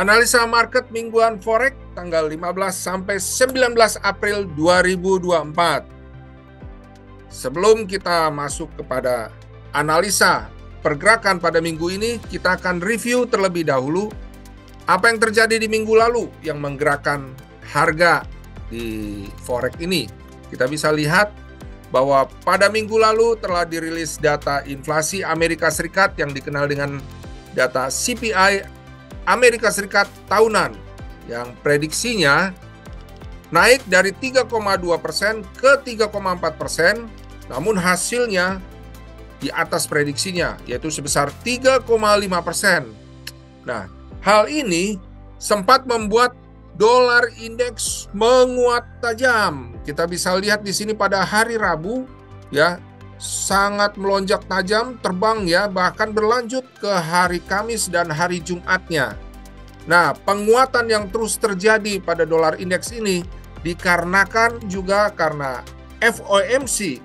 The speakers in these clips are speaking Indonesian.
Analisa market mingguan forex tanggal 15 sampai 19 April 2024. Sebelum kita masuk kepada analisa pergerakan pada minggu ini, kita akan review terlebih dahulu apa yang terjadi di minggu lalu yang menggerakkan harga di forex ini. Kita bisa lihat bahwa pada minggu lalu telah dirilis data inflasi Amerika Serikat yang dikenal dengan data CPI Amerika Serikat tahunan yang prediksinya naik dari 3,2% ke 3,4%, namun hasilnya di atas prediksinya, yaitu sebesar 3,5%. Nah, hal ini sempat membuat dolar indeks menguat tajam. Kita bisa lihat di sini pada hari Rabu, ya, sangat melonjak tajam, terbang ya, bahkan berlanjut ke hari Kamis dan hari Jumatnya. Nah, penguatan yang terus terjadi pada dolar indeks ini dikarenakan juga karena FOMC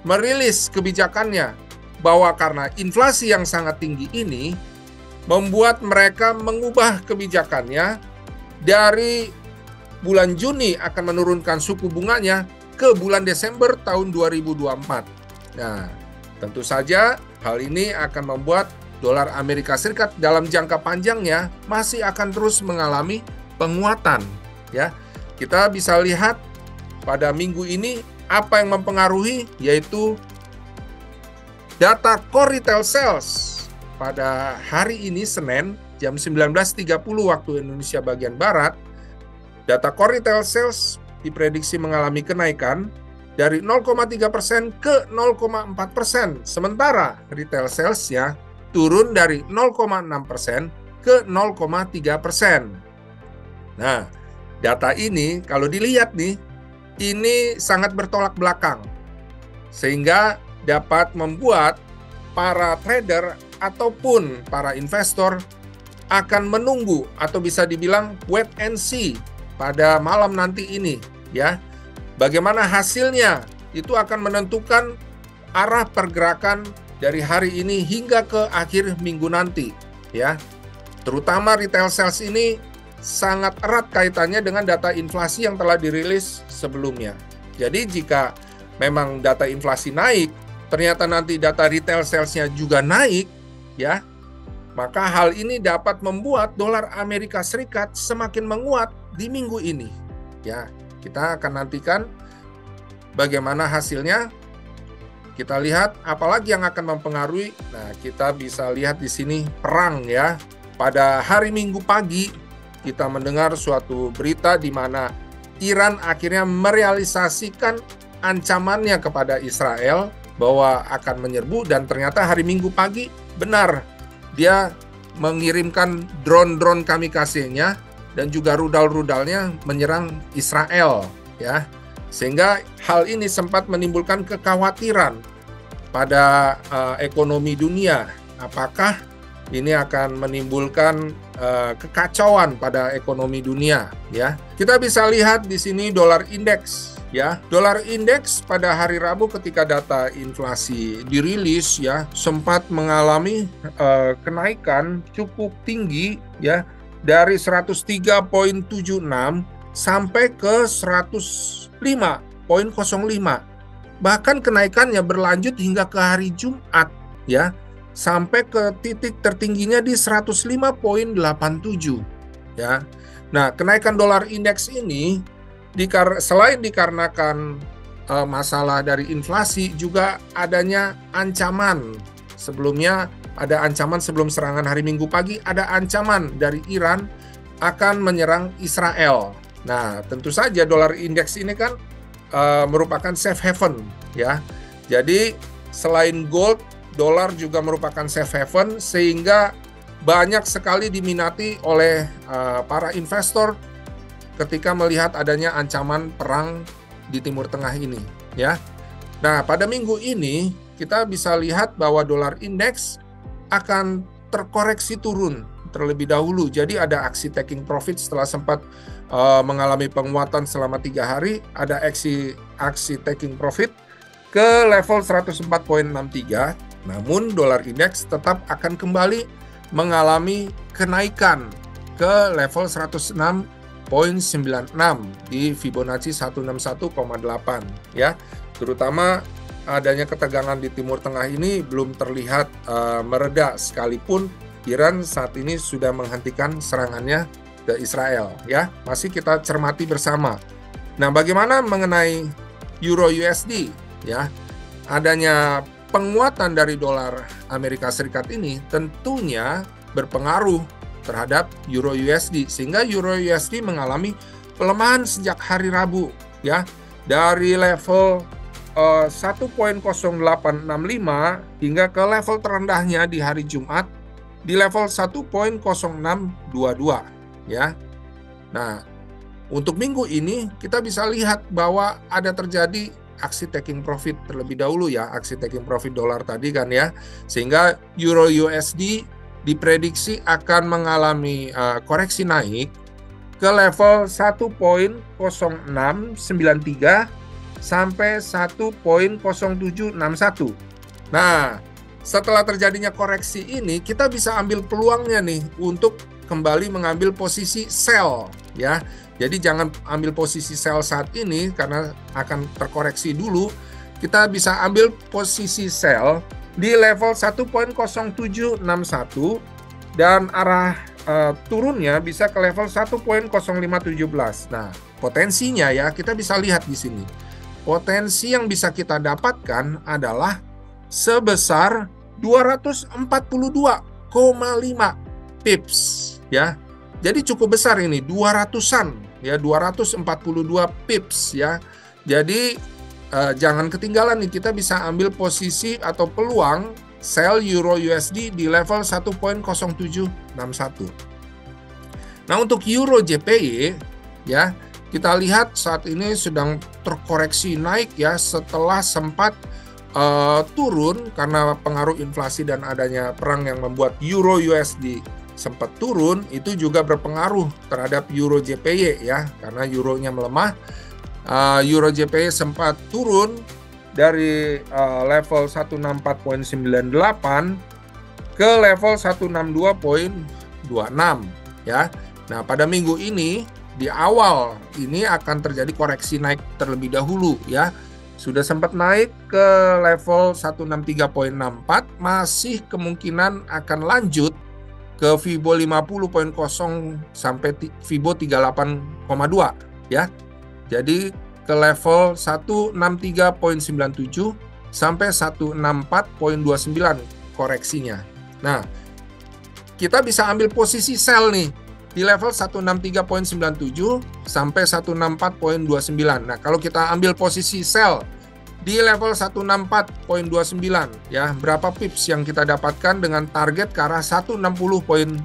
merilis kebijakannya bahwa karena inflasi yang sangat tinggi ini membuat mereka mengubah kebijakannya dari bulan Juni akan menurunkan suku bunganya ke bulan Desember tahun 2024. Nah, tentu saja hal ini akan membuat dolar Amerika Serikat dalam jangka panjangnya masih akan terus mengalami penguatan. Ya, kita bisa lihat pada minggu ini apa yang mempengaruhi, yaitu data core retail sales pada hari ini Senin jam 19.30 waktu Indonesia bagian Barat. Data core retail sales diprediksi mengalami kenaikan dari 0,3% ke 0,4%, sementara retail sales-nya turun dari 0,6% ke 0,3%. Nah, data ini kalau dilihat nih, ini sangat bertolak belakang, sehingga dapat membuat para trader ataupun para investor akan menunggu atau bisa dibilang wait and see pada malam nanti ini, ya. Bagaimana hasilnya itu akan menentukan arah pergerakan dari hari ini hingga ke akhir minggu nanti, ya. Terutama retail sales ini sangat erat kaitannya dengan data inflasi yang telah dirilis sebelumnya. Jadi jika memang data inflasi naik, ternyata nanti data retail sales-nya juga naik, ya, maka hal ini dapat membuat dolar Amerika Serikat semakin menguat di minggu ini, ya. Kita akan nantikan bagaimana hasilnya. Kita lihat apalagi yang akan mempengaruhi. Nah, kita bisa lihat di sini perang, ya. Pada hari Minggu pagi kita mendengar suatu berita di mana Iran akhirnya merealisasikan ancamannya kepada Israel bahwa akan menyerbu, dan ternyata hari Minggu pagi benar dia mengirimkan drone-drone kamikaze-nya dan juga rudal-rudalnya menyerang Israel, ya. Sehingga hal ini sempat menimbulkan kekhawatiran pada ekonomi dunia. Apakah ini akan menimbulkan kekacauan pada ekonomi dunia, ya. Kita bisa lihat di sini dolar indeks, ya. Dolar indeks pada hari Rabu ketika data inflasi dirilis, ya, sempat mengalami kenaikan cukup tinggi, ya, dari 103,76 sampai ke 105,05. Bahkan kenaikannya berlanjut hingga ke hari Jumat, ya, sampai ke titik tertingginya di 105,87, ya. Nah, kenaikan dolar indeks ini selain dikarenakan masalah dari inflasi, juga adanya ancaman. Sebelumnya ada ancaman sebelum serangan hari Minggu pagi, ada ancaman dari Iran akan menyerang Israel. Nah, tentu saja dolar indeks ini kan merupakan safe haven, ya. Jadi selain gold, dolar juga merupakan safe haven, sehingga banyak sekali diminati oleh para investor ketika melihat adanya ancaman perang di Timur Tengah ini, ya. Nah, pada minggu ini kita bisa lihat bahwa dolar indeks akan terkoreksi turun terlebih dahulu. Jadi ada aksi taking profit setelah sempat mengalami penguatan selama 3 hari, ada aksi taking profit ke level 104,63. Namun dolar indeks tetap akan kembali mengalami kenaikan ke level 106.96 di Fibonacci 161,8 ya. Terutama adanya ketegangan di Timur Tengah ini belum terlihat mereda, sekalipun Iran saat ini sudah menghentikan serangannya ke Israel ya. Masih kita cermati bersama. Nah, bagaimana mengenai Euro USD ya? Adanya penguatan dari dolar Amerika Serikat ini tentunya berpengaruh terhadap Euro USD, sehingga Euro USD mengalami pelemahan sejak hari Rabu ya, dari level 1.0865 hingga ke level terendahnya di hari Jumat di level 1.0622 ya. Nah, untuk minggu ini kita bisa lihat bahwa ada terjadi aksi taking profit terlebih dahulu ya, aksi taking profit dolar tadi kan ya, sehingga Euro USD diprediksi akan mengalami koreksi naik ke level 1.0693 sampai 1.0761. Nah, setelah terjadinya koreksi ini, kita bisa ambil peluangnya nih untuk kembali mengambil posisi sell ya. Jadi jangan ambil posisi sell saat ini karena akan terkoreksi dulu. Kita bisa ambil posisi sell di level 1.0761 dan arah turunnya bisa ke level 1.0517. Nah, potensinya ya kita bisa lihat di sini. Potensi yang bisa kita dapatkan adalah sebesar 242,5 pips ya. Jadi cukup besar ini, 200-an ya, 242 pips ya. Jadi jangan ketinggalan nih, kita bisa ambil posisi atau peluang sell Euro USD di level 1.0761. Nah, untuk Euro JPY ya, kita lihat saat ini sedang terkoreksi naik ya, setelah sempat turun karena pengaruh inflasi dan adanya perang yang membuat Euro USD sempat turun. Itu juga berpengaruh terhadap Euro JPY ya, karena euronya melemah. Euro JPY sempat turun dari level 164.98 ke level 162.26 ya. Nah, pada minggu ini di awal ini akan terjadi koreksi naik terlebih dahulu ya. Sudah sempat naik ke level 163.64, masih kemungkinan akan lanjut ke Fibo 50.0 sampai Fibo 38,2 ya. Jadi ke level 163.97 sampai 164.29 koreksinya. Nah, kita bisa ambil posisi sell nih di level 163.97 sampai 164.29. Nah, kalau kita ambil posisi sell di level 164.29 ya, berapa pips yang kita dapatkan dengan target ke arah 160.90.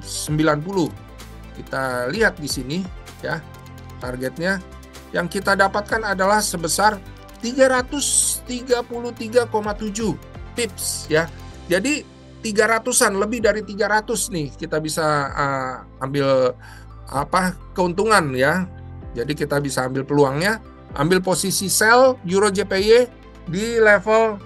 Kita lihat di sini ya, targetnya yang kita dapatkan adalah sebesar 333,7 pips ya. Jadi 300-an, lebih dari 300 nih kita bisa ambil keuntungan ya. Jadi kita bisa ambil peluangnya, ambil posisi sell Euro JPY di level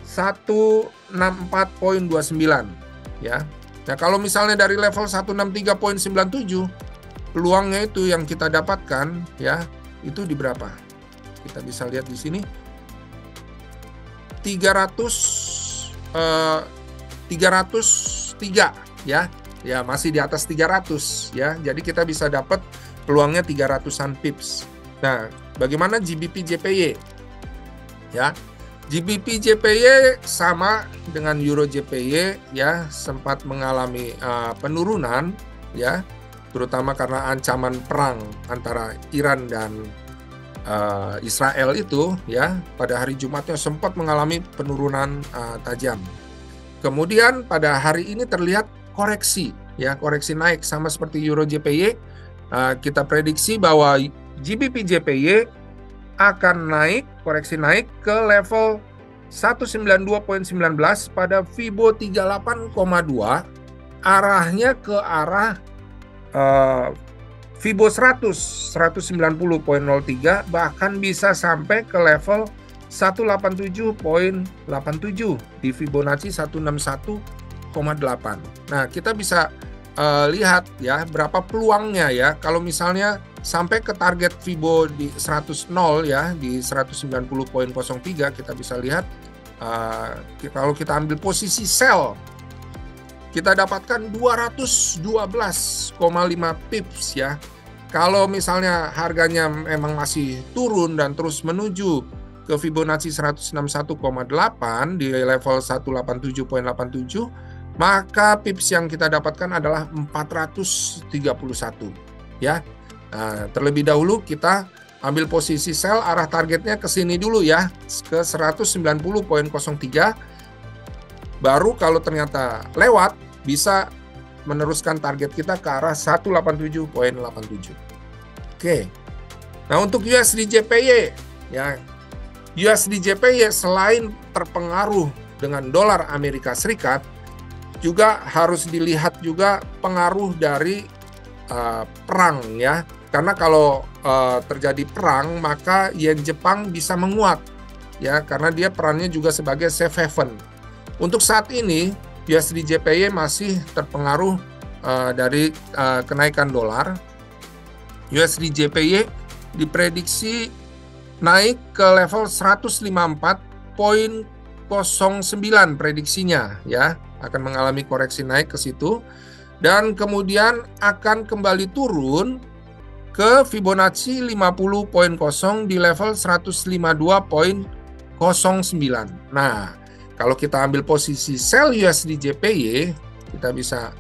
164.29 ya. Nah, kalau misalnya dari level 163.97, peluangnya itu yang kita dapatkan ya, itu di berapa? Kita bisa lihat di sini 303 ya. Ya, masih di atas 300 ya. Jadi kita bisa dapat peluangnya 300-an pips. Nah, bagaimana GBP JPY? Ya. GBP JPY sama dengan Euro JPY ya, sempat mengalami penurunan ya, terutama karena ancaman perang antara Iran dan Israel itu ya, pada hari Jumatnya sempat mengalami penurunan tajam. Kemudian pada hari ini terlihat koreksi ya, koreksi naik sama seperti Euro JPY. Kita prediksi bahwa GBP JPY akan naik, koreksi naik ke level 192.19 pada Fibo 38,2, arahnya ke arah Fibo 190.03, bahkan bisa sampai ke level 187.87 di Fibonacci 161,8. Nah, kita bisa lihat ya berapa peluangnya ya. Kalau misalnya sampai ke target Fibo di 100 ya, di 190.03, kita bisa lihat kalau kita ambil posisi sell, kita dapatkan 212,5 pips ya. Kalau misalnya harganya memang masih turun dan terus menuju ke Fibonacci 161,8 di level 187.87, maka pips yang kita dapatkan adalah 431 ya. Nah, terlebih dahulu kita ambil posisi sell, arah targetnya ke sini dulu ya, ke 190.03. Baru kalau ternyata lewat, bisa meneruskan target kita ke arah 187.87. Oke. Nah, untuk USD JPY ya, USD JPY selain terpengaruh dengan dolar Amerika Serikat, juga harus dilihat juga pengaruh dari perang ya. Karena kalau terjadi perang, maka yen Jepang bisa menguat ya, karena dia perannya juga sebagai safe haven. Untuk saat ini USD JPY masih terpengaruh dari kenaikan dolar. USD JPY diprediksi naik ke level 154.09 prediksinya ya, akan mengalami koreksi naik ke situ dan kemudian akan kembali turun ke Fibonacci 50.0 di level 152.09. Nah, kalau kita ambil posisi sell USD JPY, kita bisa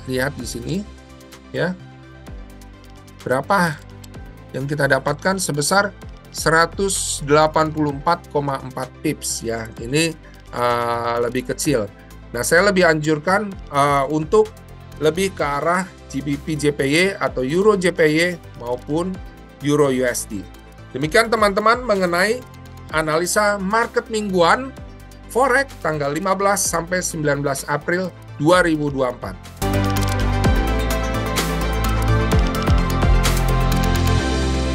lihat di sini ya. Berapa yang kita dapatkan? Sebesar 184,4 pips ya. Ini lebih kecil. Nah, saya lebih anjurkan untuk lebih ke arah GBP JPY atau Euro JPY maupun Euro USD. Demikian teman-teman mengenai analisa market mingguan Forex tanggal 15 sampai 19 April 2024.